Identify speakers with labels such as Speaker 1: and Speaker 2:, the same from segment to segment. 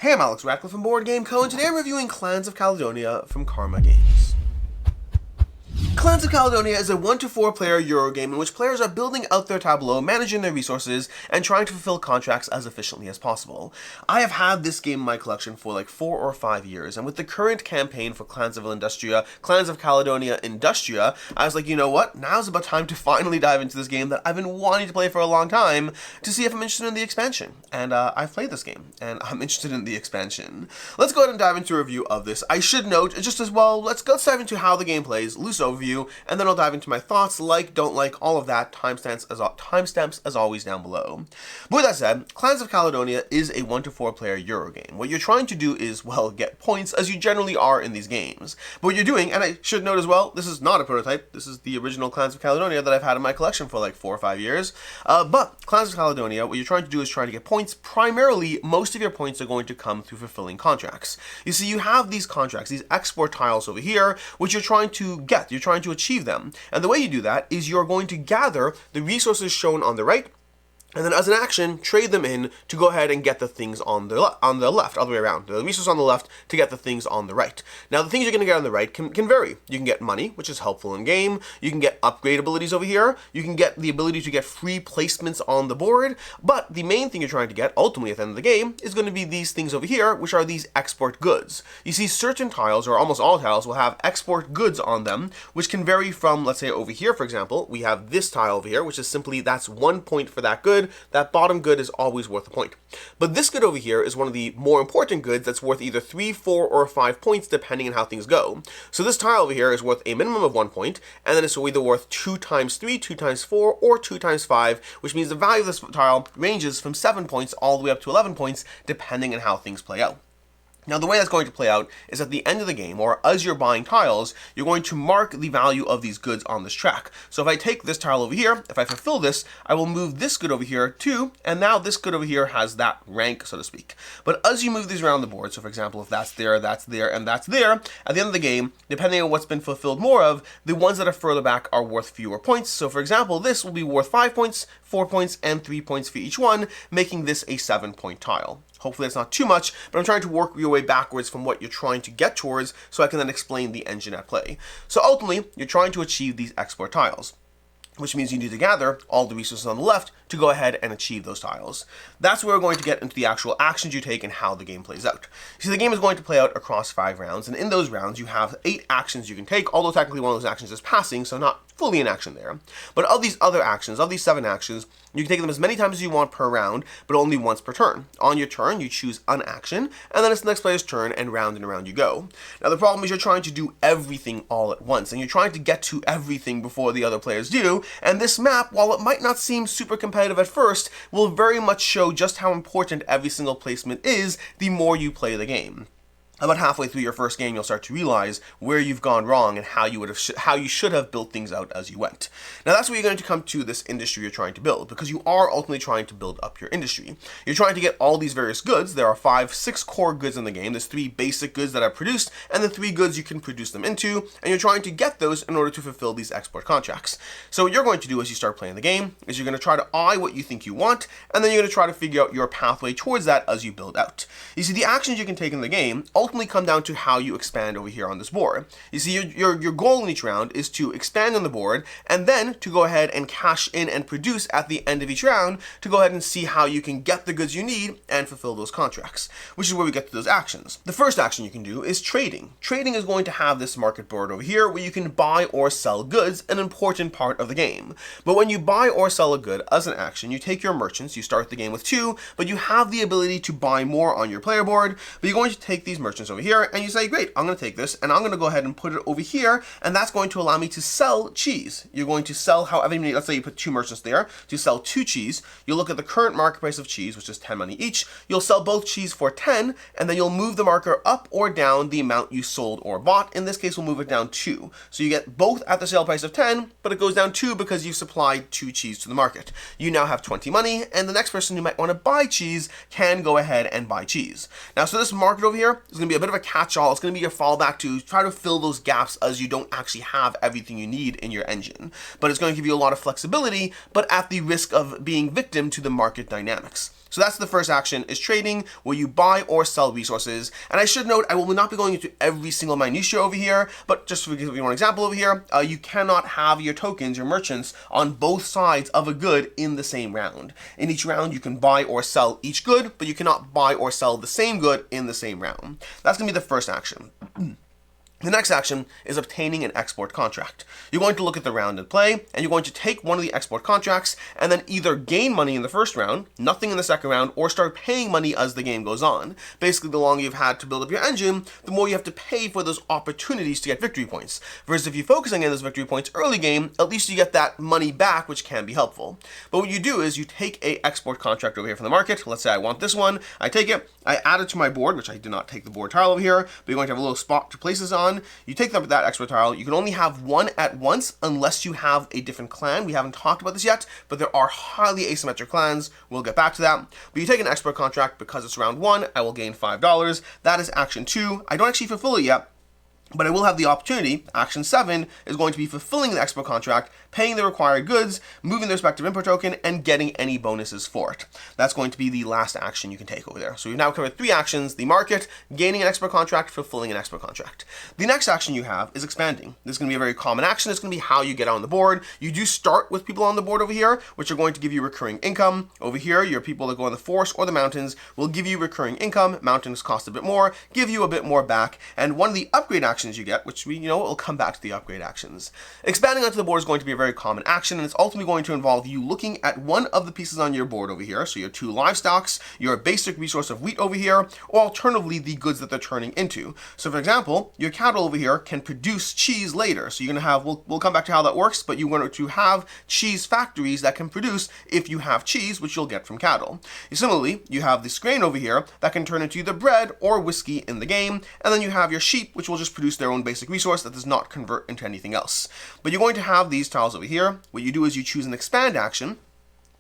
Speaker 1: Hey, I'm Alex Radcliffe from Board Game Co, and today I'm reviewing Clans of Caledonia from Karma Games. Clans of Caledonia is a 1 to 4 player Eurogame in which players are building out their tableau, managing their resources, and trying to fulfill contracts as efficiently as possible. I have had this game in my collection for like 4 or 5 years, and with the current campaign for Clans of Caledonia Industria, I was like, you know what, now's about time to finally dive into this game that I've been wanting to play for a long time to see if I'm interested in the expansion. And I've played this game, and I'm interested in the expansion. Let's go ahead and dive into a review of this. I should note, just as well, let's dive into how the game plays, loose overview, and then I'll dive into my thoughts, like, don't like, all of that, timestamps as always down below. But with that said, Clans of Caledonia is a 1 to 4 player Eurogame. What you're trying to do is, well, get points, as you generally are in these games. But what you're doing, and I should note as well, this is not a prototype, this is the original Clans of Caledonia that I've had in my collection for like 4 or 5 years. But Clans of Caledonia, what you're trying to do is trying to get points. Primarily, most of your points are going to come through fulfilling contracts. You see, you have these contracts, these export tiles over here, which you're trying to get, you're trying to achieve them. And the way you do that is you're going to gather the resources shown on the right, and then as an action, trade them in to go ahead and get the things on the left, all the way around. The resources on the left to get the things on the right. Now, the things you're going to get on the right can vary. You can get money, which is helpful in game. You can get upgrade abilities over here. You can get the ability to get free placements on the board. But the main thing you're trying to get, ultimately at the end of the game, is going to be these things over here, which are these export goods. You see, certain tiles, or almost all tiles, will have export goods on them, which can vary from, let's say over here, for example, we have this tile over here, which is simply, that's 1 point for that good. That bottom good is always worth a point. But this good over here is one of the more important goods that's worth either 3, 4, or 5 points depending on how things go. So this tile over here is worth a minimum of 1 point, and then it's either worth 2 times 3, 2 times 4, or 2 times 5, which means the value of this tile ranges from 7 points all the way up to 11 points depending on how things play out. Now, the way that's going to play out is at the end of the game, or as you're buying tiles, you're going to mark the value of these goods on this track. So if I take this tile over here, if I fulfill this, I will move this good over here too, and now this good over here has that rank, so to speak. But as you move these around the board, so for example, if that's there, and that's there, at the end of the game, depending on what's been fulfilled more of, the ones that are further back are worth fewer points. So for example, this will be worth 5 points, 4 points, and 3 points for each one, making this a 7-point tile. Hopefully that's not too much, but I'm trying to work your way backwards from what you're trying to get towards so I can then explain the engine at play. So ultimately, you're trying to achieve these export tiles, which means you need to gather all the resources on the left to go ahead and achieve those tiles. That's where we're going to get into the actual actions you take and how the game plays out. You see, the game is going to play out across 5 rounds, and in those rounds you have 8 actions you can take, although technically one of those actions is passing, so not fully in action there. But of these other actions, of these 7 actions, you can take them as many times as you want per round, but only once per turn. On your turn, you choose an action, and then it's the next player's turn, and around you go. Now, the problem is you're trying to do everything all at once, and you're trying to get to everything before the other players do, and this map, while it might not seem super competitive at first, will very much show just how important every single placement is the more you play the game. About halfway through your first game, you'll start to realize where you've gone wrong and how you should have built things out as you went. Now, that's where you're going to come to this industry you're trying to build, because you are ultimately trying to build up your industry. You're trying to get all these various goods. There are 6 core goods in the game. There's 3 basic goods that are produced, and the 3 goods you can produce them into, and you're trying to get those in order to fulfill these export contracts. So what you're going to do as you start playing the game is you're going to try to eye what you think you want, and then you're going to try to figure out your pathway towards that as you build out. You see, the actions you can take in the game ultimately come down to how you expand over here on this board. You see, your goal in each round is to expand on the board, and then to go ahead and cash in and produce at the end of each round to go ahead and see how you can get the goods you need and fulfill those contracts, which is where we get to those actions. The first action you can do is trading. Trading is going to have this market board over here where you can buy or sell goods, an important part of the game. But when you buy or sell a good as an action, you take your merchants, you start the game with 2, but you have the ability to buy more on your player board, but you're going to take these merchants over here and you say, great, I'm going to take this and I'm going to go ahead and put it over here, and that's going to allow me to sell cheese. You're going to sell however many, let's say you put 2 merchants there to sell 2 cheese. You'll look at the current market price of cheese, which is 10 money each. You'll sell both cheese for 10, and then you'll move the marker up or down the amount you sold or bought. In this case, we'll move it down 2. So you get both at the sale price of 10, but it goes down 2 because you supplied 2 cheese to the market. You now have 20 money, and the next person who might want to buy cheese can go ahead and buy cheese. Now, so this market over here is going to be a bit of a catch-all. It's going to be your fallback to try to fill those gaps as you don't actually have everything you need in your engine. But it's going to give you a lot of flexibility, but at the risk of being victim to the market dynamics. So that's the first action, is trading, where you buy or sell resources. And I should note, I will not be going into every single minutiae over here, but just to give you one example over here, you cannot have your tokens, your merchants, on both sides of a good in the same round. In each round, you can buy or sell each good, but you cannot buy or sell the same good in the same round. That's going to be the first action. The next action is obtaining an export contract. You're going to look at the round in play, and you're going to take one of the export contracts and then either gain money in the first round, nothing in the second round, or start paying money as the game goes on. Basically, the longer you've had to build up your engine, the more you have to pay for those opportunities to get victory points. Versus if you're focusing on those victory points early game, at least you get that money back, which can be helpful. But what you do is you take a export contract over here from the market. Let's say I want this one. I take it, I add it to my board, which I did not take the board tile over here, but you're going to have a little spot to place this on. You take that export tile. You can only have one at once unless you have a different clan. We haven't talked about this yet, but there are highly asymmetric clans. We'll get back to that. But you take an export contract because it's round 1. I will gain $5. That is action 2. I don't actually fulfill it yet, but I will have the opportunity. Action 7 is going to be fulfilling the export contract, paying the required goods, moving the respective import token, and getting any bonuses for it. That's going to be the last action you can take over there. So we've now covered 3 actions: the market, gaining an export contract, fulfilling an export contract. The next action you have is expanding. This is going to be a very common action. It's going to be how you get on the board. You do start with people on the board over here, which are going to give you recurring income. Over here, your people that go in the forest or the mountains will give you recurring income. Mountains cost a bit more, give you a bit more back. And one of the upgrade actions you get, which we'll come back to the upgrade actions. Expanding onto the board is going to be a very common action, and it's ultimately going to involve you looking at one of the pieces on your board over here. So your 2 livestocks, your basic resource of wheat over here, or alternatively the goods that they're turning into. So for example, your cattle over here can produce cheese later. So you're going to have, we'll come back to how that works, but you're going to have cheese factories that can produce if you have cheese, which you'll get from cattle. Similarly, you have this grain over here that can turn into either bread or whiskey in the game, and then you have your sheep, which will just produce their own basic resource that does not convert into anything else. But you're going to have these tiles over here. What you do is you choose an expand action.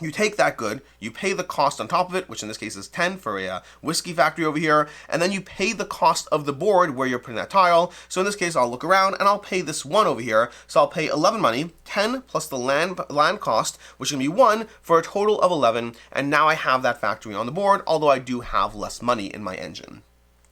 Speaker 1: You take that good, you pay the cost on top of it, which in this case is 10 for a whiskey factory over here, and then you pay the cost of the board where you're putting that tile. So in this case, I'll look around and I'll pay this 1 over here. So I'll pay 11 money, 10 plus the land cost, which is going to be 1 for a total of 11. And now I have that factory on the board, although I do have less money in my engine,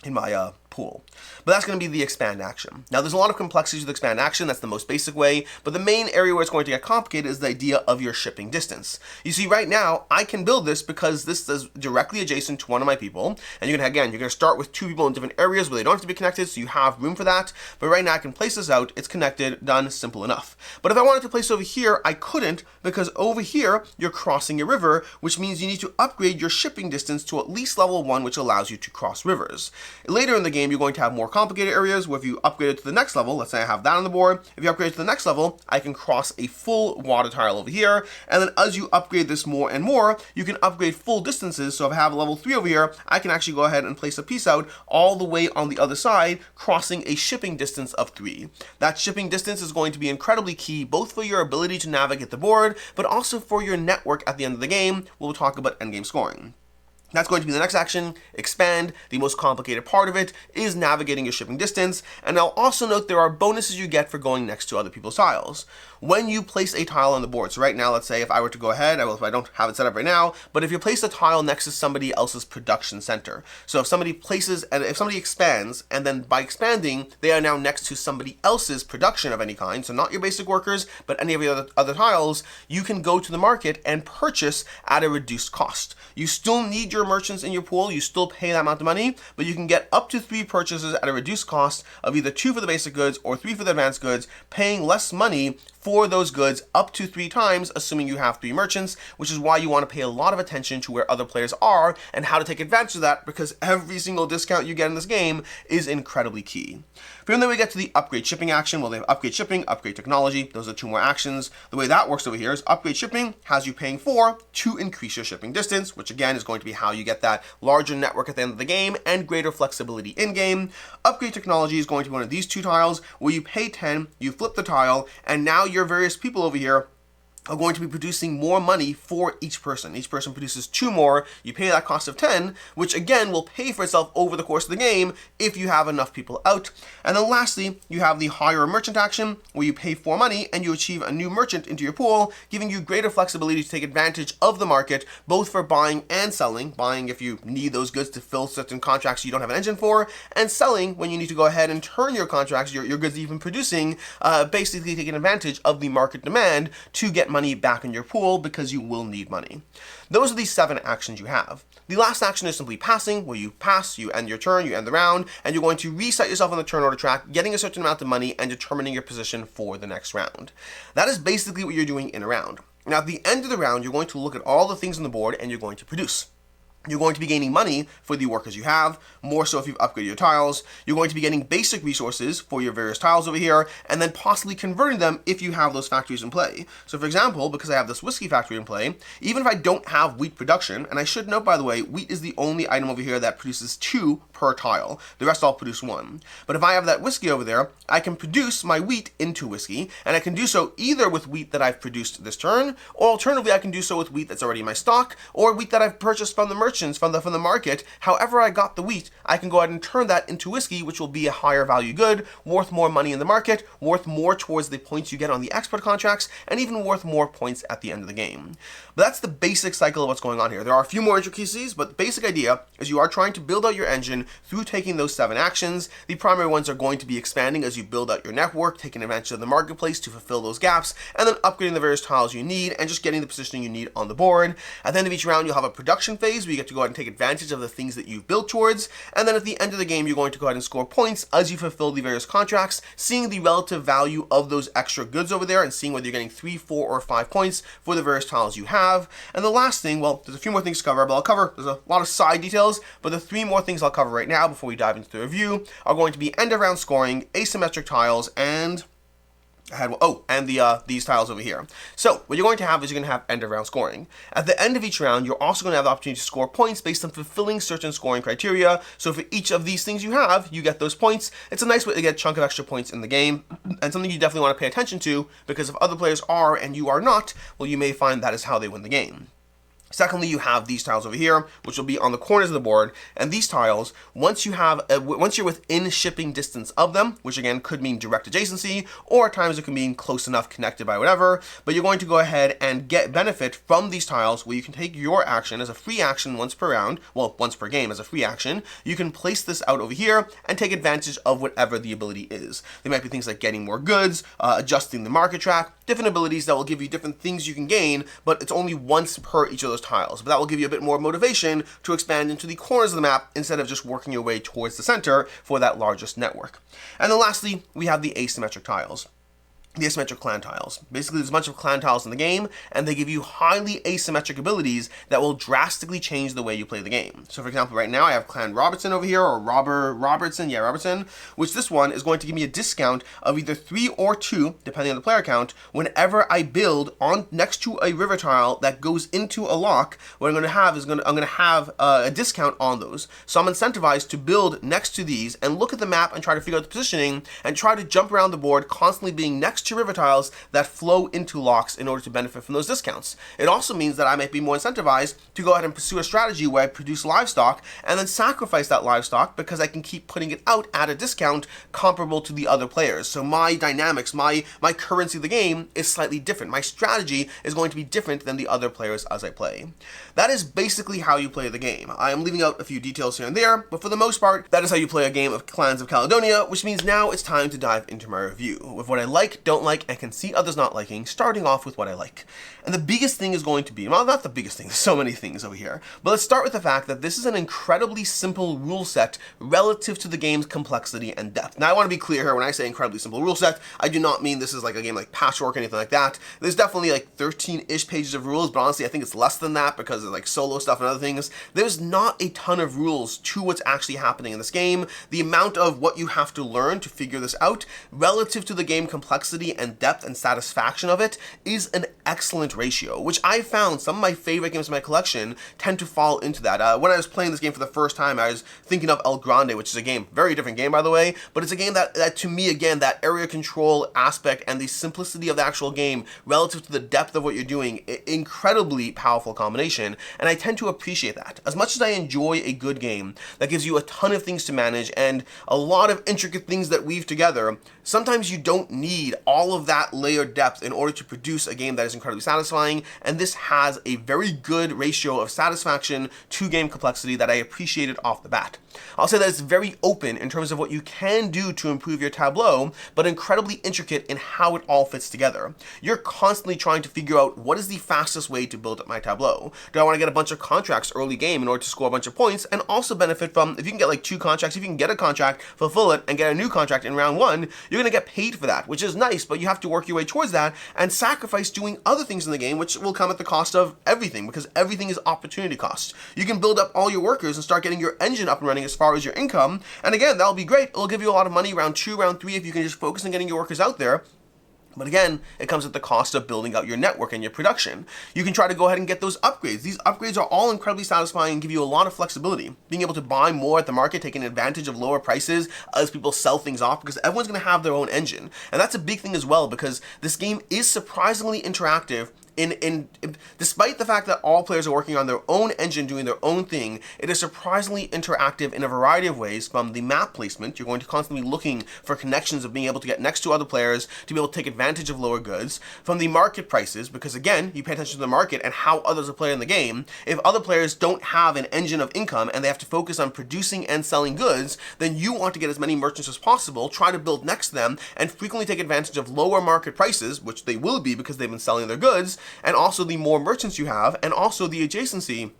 Speaker 1: in my pool. But that's going to be the expand action. Now there's a lot of complexities with expand action. That's the most basic way, but the main area where it's going to get complicated is the idea of your shipping distance. You see, right now I can build this because this is directly adjacent to one of my people, and you're going to start with 2 people in different areas where they don't have to be connected, so you have room for that. But right now I can place this out. It's connected, done, simple enough. But if I wanted to place over here, I couldn't, because over here you're crossing a river, which means you need to upgrade your shipping distance to at least level 1, which allows you to cross rivers. Later in the game, you're going to have more complicated areas where if you upgrade it to the next level, let's say I have that on the board, if you upgrade it to the next level, I can cross a full water tile over here, and then as you upgrade this more and more, you can upgrade full distances. So if I have a level 3 over here, I can actually go ahead and place a piece out all the way on the other side, crossing a shipping distance of 3. That shipping distance is going to be incredibly key, both for your ability to navigate the board, but also for your network at the end of the game. We'll talk about endgame scoring. That's going to be the next action, expand. The most complicated part of it is navigating your shipping distance, and I'll also note there are bonuses you get for going next to other people's tiles. When you place a tile on the board, so right now, let's say if I were to go ahead, I don't have it set up right now, but if you place a tile next to somebody else's production center, so if somebody expands, and then by expanding, they are now next to somebody else's production of any kind, so not your basic workers, but any of the other tiles, you can go to the market and purchase at a reduced cost. You still need your merchants in your pool, you still pay that amount of money, but you can get up to 3 purchases at a reduced cost of either 2 for the basic goods or 3 for the advanced goods, paying less money for those goods up to 3 times, assuming you have 3 merchants, which is why you want to pay a lot of attention to where other players are and how to take advantage of that, because every single discount you get in this game is incredibly key. From there we get to the upgrade shipping action. Well, they have upgrade shipping, upgrade technology. Those are 2 more actions. The way that works over here is upgrade shipping has you paying 4 to increase your shipping distance, which again is going to be how you get that larger network at the end of the game and greater flexibility in game. Upgrade technology is going to be one of these 2 tiles where you pay 10, you flip the tile, and now your various people over here are going to be producing more money for each person. Each person produces 2 more, you pay that cost of 10, which again will pay for itself over the course of the game if you have enough people out. And then lastly, you have the hire a merchant action, where you pay 4 money and you achieve a new merchant into your pool, giving you greater flexibility to take advantage of the market, both for buying and selling. Buying if you need those goods to fill certain contracts you don't have an engine for, and selling when you need to go ahead and turn your contracts, your goods you've been producing, basically taking advantage of the market demand to get money back in your pool, because you will need money. Those are the 7 actions you have. The last action is simply passing, where you pass, you end your turn, you end the round, and you're going to reset yourself on the turn order track, getting a certain amount of money and determining your position for the next round. That is basically what you're doing in a round. Now at the end of the round, you're going to look at all the things on the board and you're going to produce. You're going to be gaining money for the workers you have, more so if you've upgraded your tiles. You're going to be getting basic resources for your various tiles over here, and then possibly converting them if you have those factories in play. So for example, because I have this whiskey factory in play, even if I don't have wheat production, and I should note by the way, wheat is the only item over here that produces 2 per tile. The rest all produce 1. But if I have that whiskey over there, I can produce my wheat into whiskey, and I can do so either with wheat that I've produced this turn, or alternatively I can do so with wheat that's already in my stock, or wheat that I've purchased from the merchants from the market. However I got the wheat, I can go ahead and turn that into whiskey, which will be a higher value good, worth more money in the market, worth more towards the points you get on the export contracts, and even worth more points at the end of the game. But that's the basic cycle of what's going on here. There are a few more intricacies, but the basic idea is you are trying to build out your engine through taking those 7 actions. The primary ones are going to be expanding as you build out your network, taking advantage of the marketplace to fulfill those gaps, and then upgrading the various tiles you need and just getting the positioning you need on the board. At the end of each round, you'll have a production phase where you get to go ahead and take advantage of the things that you've built towards, and then at the end of the game, you're going to go ahead and score points as you fulfill the various contracts, seeing the relative value of those extra goods over there and seeing whether you're getting 3, 4, or 5 points for the various tiles you have. And the last thing, well, there's a few more things to cover, but there's a lot of side details, but the 3 more things I'll cover right now before we dive into the review are going to be end of round scoring, asymmetric tiles, and these tiles over here. So what you're going to have is you're going to have end of round scoring. At the end of each round, you're also going to have the opportunity to score points based on fulfilling certain scoring criteria. So for each of these things you have, you get those points. It's a nice way to get a chunk of extra points in the game, and something you definitely want to pay attention to, because if other players are and you are not, well, you may find that is how they win the game. Secondly, you have these tiles over here, which will be on the corners of the board, and these tiles, once you're within shipping distance of them, which again could mean direct adjacency, or at times it can mean close enough, connected by whatever, but you're going to go ahead and get benefit from these tiles where you can take your action as a free action once per round, well, once per game as a free action. You can place this out over here and take advantage of whatever the ability is. They might be things like getting more goods, adjusting the market track, different abilities that will give you different things you can gain, but it's only once per each of those tiles. But that will give you a bit more motivation to expand into the corners of the map instead of just working your way towards the center for that largest network. And then lastly, we have the asymmetric tiles. The asymmetric clan tiles. Basically, there's a bunch of clan tiles in the game, and they give you highly asymmetric abilities that will drastically change the way you play the game. So for example, right now I have Clan Robertson over here, or Robertson, which this one is going to give me a discount of either 3 or 2, depending on the player count, whenever I build on next to a river tile that goes into a lock. What I'm going to have is I'm going to have a discount on those. So I'm incentivized to build next to these and look at the map and try to figure out the positioning and try to jump around the board, constantly being next to river tiles that flow into locks in order to benefit from those discounts. It also means that I might be more incentivized to go ahead and pursue a strategy where I produce livestock and then sacrifice that livestock because I can keep putting it out at a discount comparable to the other players. So my dynamics, my currency of the game is slightly different. My strategy is going to be different than the other players as I play. That is basically how you play the game. I am leaving out a few details here and there, but for the most part, that is how you play a game of Clans of Caledonia, which means now it's time to dive into my review with what I like, don't like, and can see others not liking, starting off with what I like. And the biggest thing is going to be, well, not the biggest thing, there's so many things over here, but let's start with the fact that this is an incredibly simple rule set relative to the game's complexity and depth. Now, I want to be clear here, when I say incredibly simple rule set, I do not mean this is like a game like Patchwork or anything like that. There's definitely like 13-ish pages of rules, but honestly, I think it's less than that because of like solo stuff and other things. There's not a ton of rules to what's actually happening in this game. The amount of what you have to learn to figure this out relative to the game complexity simplicity and depth and satisfaction of it is an excellent ratio, which I found some of my favorite games in my collection tend to fall into that. When I was playing this game for the first time, I was thinking of El Grande, which is a game, very different game by the way, but it's a game that to me, again, that area control aspect and the simplicity of the actual game relative to the depth of what you're doing, incredibly powerful combination, and I tend to appreciate that. As much as I enjoy a good game that gives you a ton of things to manage and a lot of intricate things that weave together, sometimes you don't need all of that layered depth in order to produce a game that is incredibly satisfying, and this has a very good ratio of satisfaction to game complexity that I appreciated off the bat. I'll say that it's very open in terms of what you can do to improve your tableau, but incredibly intricate in how it all fits together. You're constantly trying to figure out what is the fastest way to build up my tableau. Do I want to get a bunch of contracts early game in order to score a bunch of points and also benefit from, if you can get like 2 contracts, if you can get a contract, fulfill it, and get a new contract in round 1, you're going to get paid for that, which is nice, but you have to work your way towards that and sacrifice doing other things in the game, which will come at the cost of everything, because everything is opportunity cost. You can build up all your workers and start getting your engine up and running as far as your income, and again, that'll be great. It'll give you a lot of money round 2, round 3 if you can just focus on getting your workers out there. But again, it comes at the cost of building out your network and your production. You can try to go ahead and get those upgrades. These upgrades are all incredibly satisfying and give you a lot of flexibility. Being able to buy more at the market, taking advantage of lower prices as people sell things off, because everyone's going to have their own engine. And that's a big thing as well, because this game is surprisingly interactive. Despite the fact that all players are working on their own engine, doing their own thing, it is surprisingly interactive in a variety of ways. From the map placement, you're going to constantly be looking for connections of being able to get next to other players to be able to take advantage of lower goods. From the market prices, because again, you pay attention to the market and how others are playing the game. If other players don't have an engine of income and they have to focus on producing and selling goods, then you want to get as many merchants as possible, try to build next to them, and frequently take advantage of lower market prices, which they will be because they've been selling their goods, and also the more merchants you have, and also the adjacency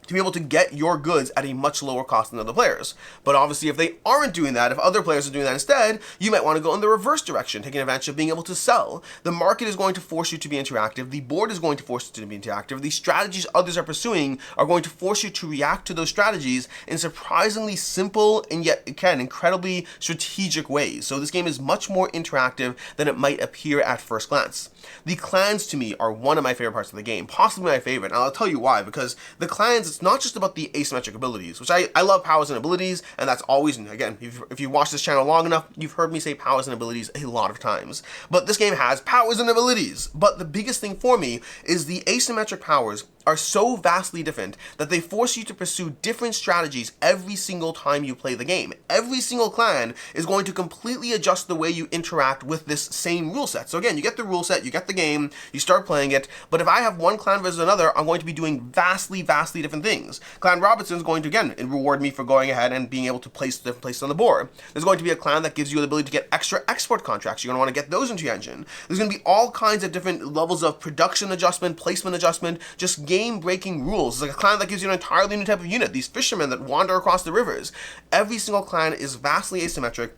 Speaker 1: to be able to get your goods at a much lower cost than other players. But obviously, if they aren't doing that, if other players are doing that instead, you might want to go in the reverse direction, taking advantage of being able to sell. The market is going to force you to be interactive. The board is going to force you to be interactive. The strategies others are pursuing are going to force you to react to those strategies in surprisingly simple and yet, again, incredibly strategic ways. So this game is much more interactive than it might appear at first glance. The clans, to me, are one of my favorite parts of the game, possibly my favorite, and I'll tell you why, because the clans, it's not just about the asymmetric abilities, which I love powers and abilities, and that's always, and again, if you watch this channel long enough, you've heard me say powers and abilities a lot of times. But this game has powers and abilities, but the biggest thing for me is the asymmetric powers are so vastly different that they force you to pursue different strategies every single time you play the game. Every single clan is going to completely adjust the way you interact with this same rule set. So again, you get the rule set, you get the game, you start playing it, but if I have one clan versus another, I'm going to be doing vastly different things. Clan Robinson is going to, again, reward me for going ahead and being able to place different places on the board. There's going to be a clan that gives you the ability to get extra export contracts. You're going to want to get those into your engine. There's going to be all kinds of different levels of production adjustment, placement adjustment, just game-breaking rules. It's like a clan that gives you an entirely new type of unit, these fishermen that wander across the rivers. Every single clan is vastly asymmetric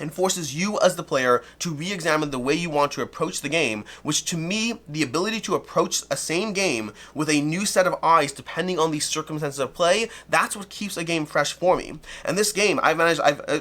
Speaker 1: and forces you as the player to re-examine the way you want to approach the game, which to me, the ability to approach a same game with a new set of eyes depending on the circumstances of play, that's what keeps a game fresh for me. And this game,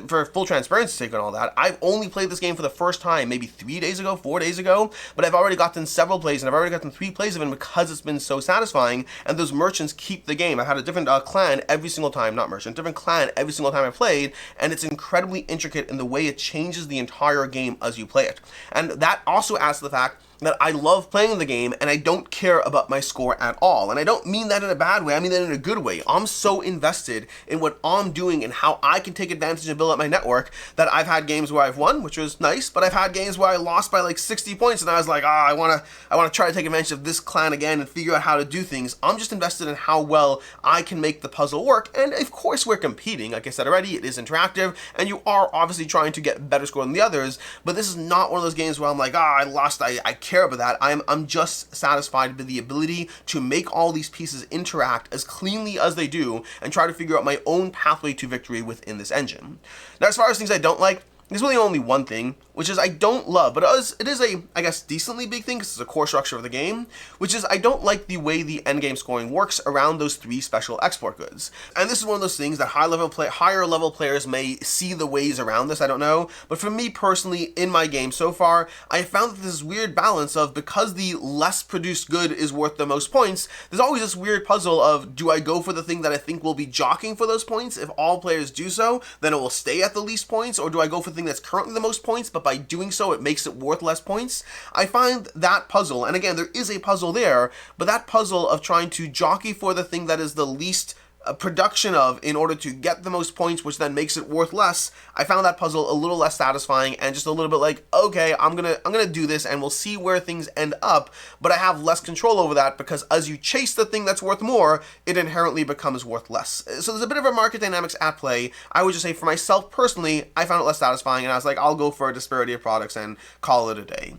Speaker 1: for full transparency's sake and all that, I've only played this game for the first time maybe 3 days ago, 4 days ago, but I've already gotten several plays, and I've already gotten 3 plays of it because it's been so satisfying, and those merchants keep the game. I've had a different clan every single time, not merchant, different clan every single time I played, and it's incredibly intricate in the way it changes the entire game as you play it. And that also adds to the fact that I love playing the game and I don't care about my score at all. And I don't mean that in a bad way, I mean that in a good way. I'm so invested in what I'm doing and how I can take advantage and build up my network that I've had games where I've won, which was nice, but I've had games where I lost by like 60 points and I was like, I wanna try to take advantage of this clan again and figure out how to do things. I'm just invested in how well I can make the puzzle work. And of course we're competing, like I said already, it is interactive and you are obviously trying to get better score than the others, but this is not one of those games where I'm like, I lost, I care about that. I'm just satisfied with the ability to make all these pieces interact as cleanly as they do and try to figure out my own pathway to victory within this engine. Now, as far as things I don't like, There's really only one thing, which is I don't love, but it is a, I guess, decently big thing because it's a core structure of the game, which is I don't like the way the endgame scoring works around those 3 special export goods. And this is one of those things that higher level players may see the ways around this, I don't know, but for me personally, in my game so far, I found that this weird balance of, because the less produced good is worth the most points, there's always this weird puzzle of, do I go for the thing that I think will be jockeying for those points? If all players do so, then it will stay at the least points, or do I go for the thing that's currently the most points, but by doing so it makes it worth less points? I find that puzzle, and again, there is a puzzle there, but that puzzle of trying to jockey for the thing that is the least production of in order to get the most points, which then makes it worth less, I found that puzzle a little less satisfying and just a little bit like, okay, I'm gonna do this and we'll see where things end up, but I have less control over that because as you chase the thing that's worth more, it inherently becomes worth less. So there's a bit of a market dynamics at play. I would just say for myself personally, I found it less satisfying and I was like, I'll go for a disparity of products and call it a day.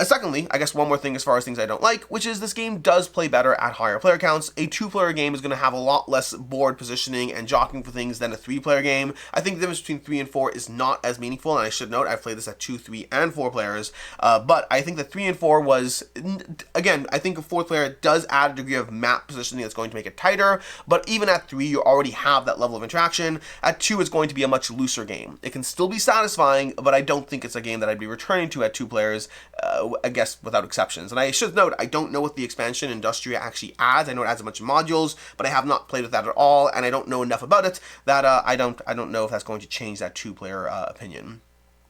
Speaker 1: Secondly, I guess one more thing as far as things I don't like, which is this game does play better at higher player counts. A 2-player game is going to have a lot less board positioning and jockeying for things than a 3-player game. I think the difference between 3 and 4 is not as meaningful, and I should note I've played this at 2, 3, and 4 players, but I think that 3 and 4 was, again, I think a 4th player does add a degree of map positioning that's going to make it tighter, but even at 3 you already have that level of interaction. At 2 it's going to be a much looser game. It can still be satisfying, but I don't think it's a game that I'd be returning to at 2 players, I guess without exceptions. And I should note, I don't know what the expansion Industria actually adds. I know it adds a bunch of modules, but I have not played with that at all, and I don't know enough about it that I don't know if that's going to change that 2-player opinion.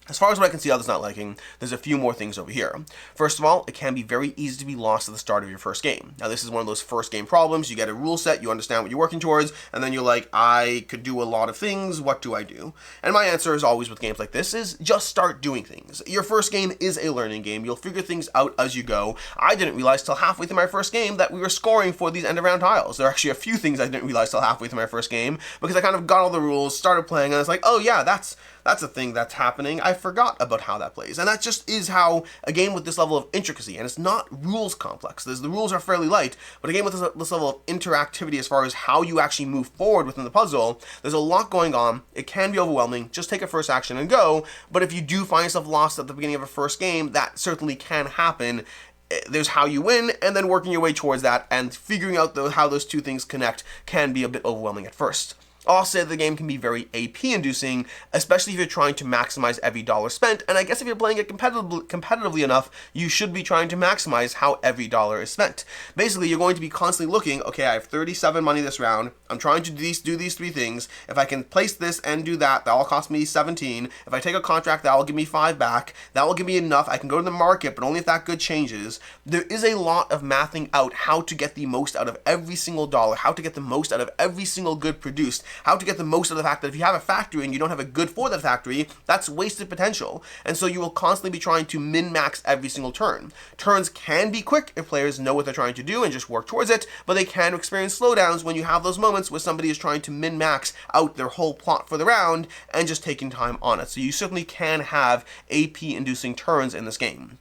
Speaker 1: As far as what I can see others not liking, there's a few more things over here. First of all, it can be very easy to be lost at the start of your first game. Now, this is one of those first game problems. You get a rule set, you understand what you're working towards, and then you're like, I could do a lot of things, what do I do? And my answer, as always with games like this, is just start doing things. Your first game is a learning game. You'll figure things out as you go. I didn't realize till halfway through my first game that we were scoring for these end-of-round tiles. There are actually a few things I didn't realize till halfway through my first game, because I kind of got all the rules, started playing, and I was like, oh yeah, that's a thing that's happening. I forgot about how that plays. And that just is how a game with this level of intricacy, and it's not rules complex. The rules are fairly light, but a game with this level of interactivity as far as how you actually move forward within the puzzle, there's a lot going on. It can be overwhelming. Just take a first action and go. But if you do find yourself lost at the beginning of a first game, that certainly can happen. There's how you win, and then working your way towards that, and figuring out how those two things connect can be a bit overwhelming at first. I'll say the game can be very AP-inducing, especially if you're trying to maximize every dollar spent, and I guess if you're playing it competitively enough, you should be trying to maximize how every dollar is spent. Basically, you're going to be constantly looking, okay, I have 37 money this round, I'm trying to do these 3 things, if I can place this and do that, that'll cost me 17, if I take a contract, that'll give me 5 back, that will give me enough, I can go to the market, but only if that good changes. There is a lot of mathing out how to get the most out of every single dollar, how to get the most out of every single good produced, how to get the most of the fact that if you have a factory and you don't have a good for that factory, that's wasted potential. And so you will constantly be trying to min-max every single turn. Turns can be quick if players know what they're trying to do and just work towards it, but they can experience slowdowns when you have those moments where somebody is trying to min-max out their whole plot for the round and just taking time on it. So you certainly can have AP-inducing turns in this game.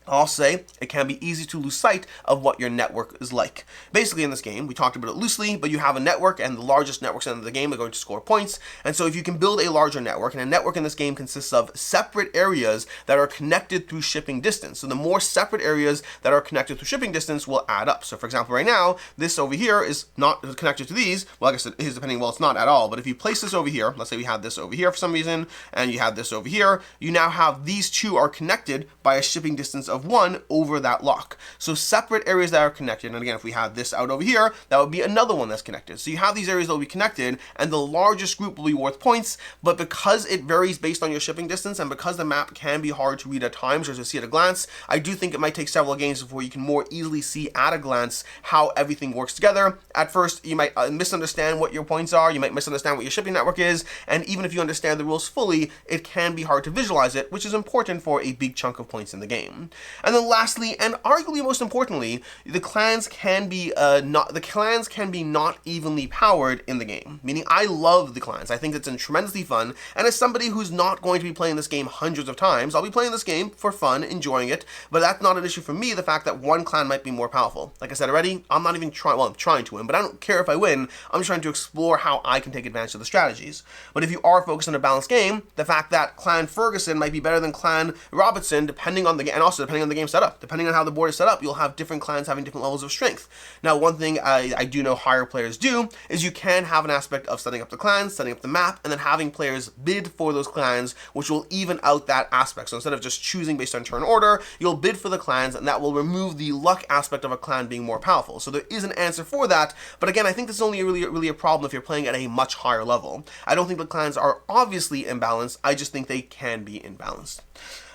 Speaker 1: I'll say it can be easy to lose sight of what your network is like. Basically in this game, we talked about it loosely, but you have a network and the largest networks in the game are going to score points. And so if you can build a larger network, and a network in this game consists of separate areas that are connected through shipping distance. So the more separate areas that are connected through shipping distance will add up. So for example, right now, this over here is not connected to these. Well, I guess it is depending, well, it's not at all. But if you place this over here, let's say we had this over here for some reason, and you had this over here, you now have these two are connected by a shipping distance of 1 over that lock. So separate areas that are connected, and again, if we had this out over here, that would be another one that's connected. So you have these areas that will be connected, and the largest group will be worth points, but because it varies based on your shipping distance, and because the map can be hard to read at times or to see at a glance, I do think it might take several games before you can more easily see at a glance how everything works together. At first, you might misunderstand what your points are, you might misunderstand what your shipping network is, and even if you understand the rules fully, it can be hard to visualize it, which is important for a big chunk of points in the game. And then lastly, and arguably most importantly, the clans can be not evenly powered in the game. Meaning, I love the clans. I think it's tremendously fun. And as somebody who's not going to be playing this game hundreds of times, I'll be playing this game for fun, enjoying it. But that's not an issue for me. The fact that one clan might be more powerful. Like I said already, I'm not even trying. Well, I'm trying to win, but I don't care if I win. I'm trying to explore how I can take advantage of the strategies. But if you are focused on a balanced game, the fact that Clan Ferguson might be better than Clan Robertson, depending on the game, and also depending on the game setup, depending on how the board is set up, you'll have different clans having different levels of strength. Now, one thing I do know higher players do is you can have an aspect of setting up the clans, setting up the map, and then having players bid for those clans, which will even out that aspect. So instead of just choosing based on turn order, you'll bid for the clans, and that will remove the luck aspect of a clan being more powerful. So there is an answer for that, but again, I think this is only really a problem if you're playing at a much higher level. I don't think the clans are obviously imbalanced, I just think they can be imbalanced.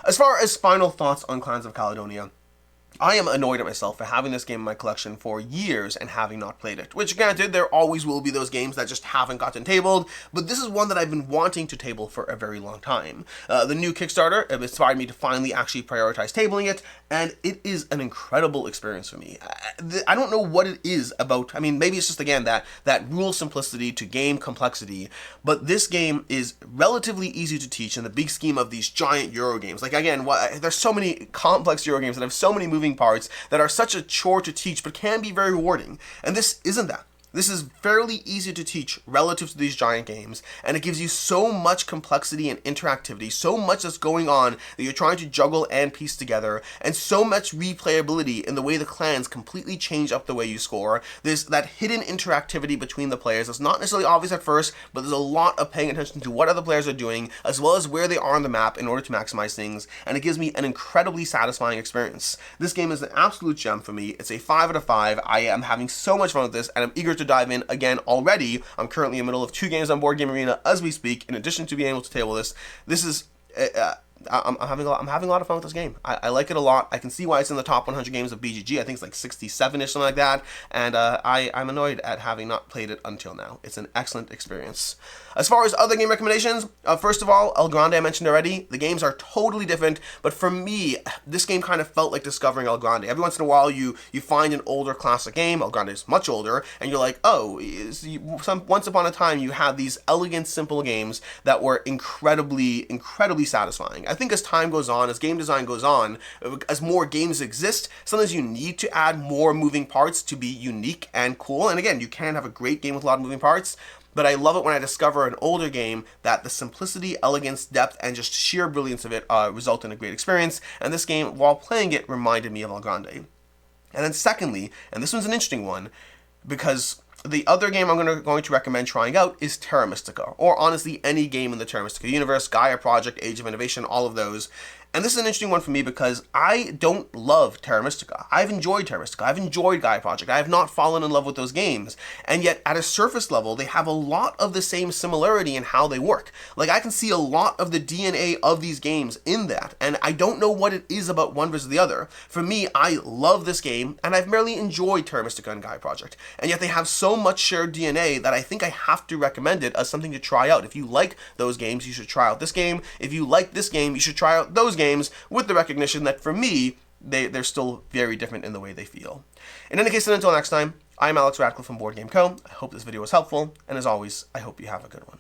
Speaker 1: As far as final thoughts on Clans of Caledonia, I am annoyed at myself for having this game in my collection for years and having not played it. Which, granted, there always will be those games that just haven't gotten tabled, but this is one that I've been wanting to table for a very long time. The new Kickstarter inspired me to finally actually prioritize tabling it, and it is an incredible experience for me. I don't know what it is about, I mean, maybe it's just, again, that rule simplicity to game complexity, but this game is relatively easy to teach in the big scheme of these giant Euro games. Like, again, there's so many complex Euro games that have so many moving parts that are such a chore to teach but can be very rewarding, and this isn't that. This is fairly easy to teach relative to these giant games, and it gives you so much complexity and interactivity, so much that's going on that you're trying to juggle and piece together, and so much replayability in the way the clans completely change up the way you score. There's that hidden interactivity between the players that's not necessarily obvious at first, but there's a lot of paying attention to what other players are doing, as well as where they are on the map in order to maximize things, and it gives me an incredibly satisfying experience. This game is an absolute gem for me. It's a 5 out of 5. I am having so much fun with this, and I'm eager to dive in again already. I'm currently in the middle of 2 games on Board Game Arena as we speak, in addition to being able to table this. This is I'm having a lot of fun with this game. I like it a lot. I can see why it's in the top 100 games of BGG. I think it's like 67-ish, something like that. And I'm annoyed at having not played it until now. It's an excellent experience. As far as other game recommendations, first of all, El Grande I mentioned already. The games are totally different, but for me, this game kind of felt like discovering El Grande. Every once in a while, you find an older classic game. El Grande is much older, and you're like, oh, once upon a time, you had these elegant, simple games that were incredibly satisfying. I think as time goes on, as game design goes on, as more games exist, sometimes you need to add more moving parts to be unique and cool. And again, you can have a great game with a lot of moving parts, but I love it when I discover an older game that the simplicity, elegance, depth, and just sheer brilliance of it result in a great experience. And this game, while playing it, reminded me of El Grande. And then secondly, and this one's an interesting one, because the other game I'm going to recommend trying out is Terra Mystica, or honestly any game in the Terra Mystica universe, Gaia Project, Age of Innovation, all of those. And this is an interesting one for me because I don't love Terra Mystica. I've enjoyed Terra Mystica. I've enjoyed Gaia Project. I have not fallen in love with those games. And yet, at a surface level, they have a lot of the same similarity in how they work. Like, I can see a lot of the DNA of these games in that. And I don't know what it is about one versus the other. For me, I love this game, and I've merely enjoyed Terra Mystica and Gaia Project. And yet, they have so much shared DNA that I think I have to recommend it as something to try out. If you like those games, you should try out this game. If you like this game, you should try out those games, with the recognition that for me, they're still very different in the way they feel. In any case, until next time, I'm Alex Radcliffe from Board Game Co. I hope this video was helpful, and as always, I hope you have a good one.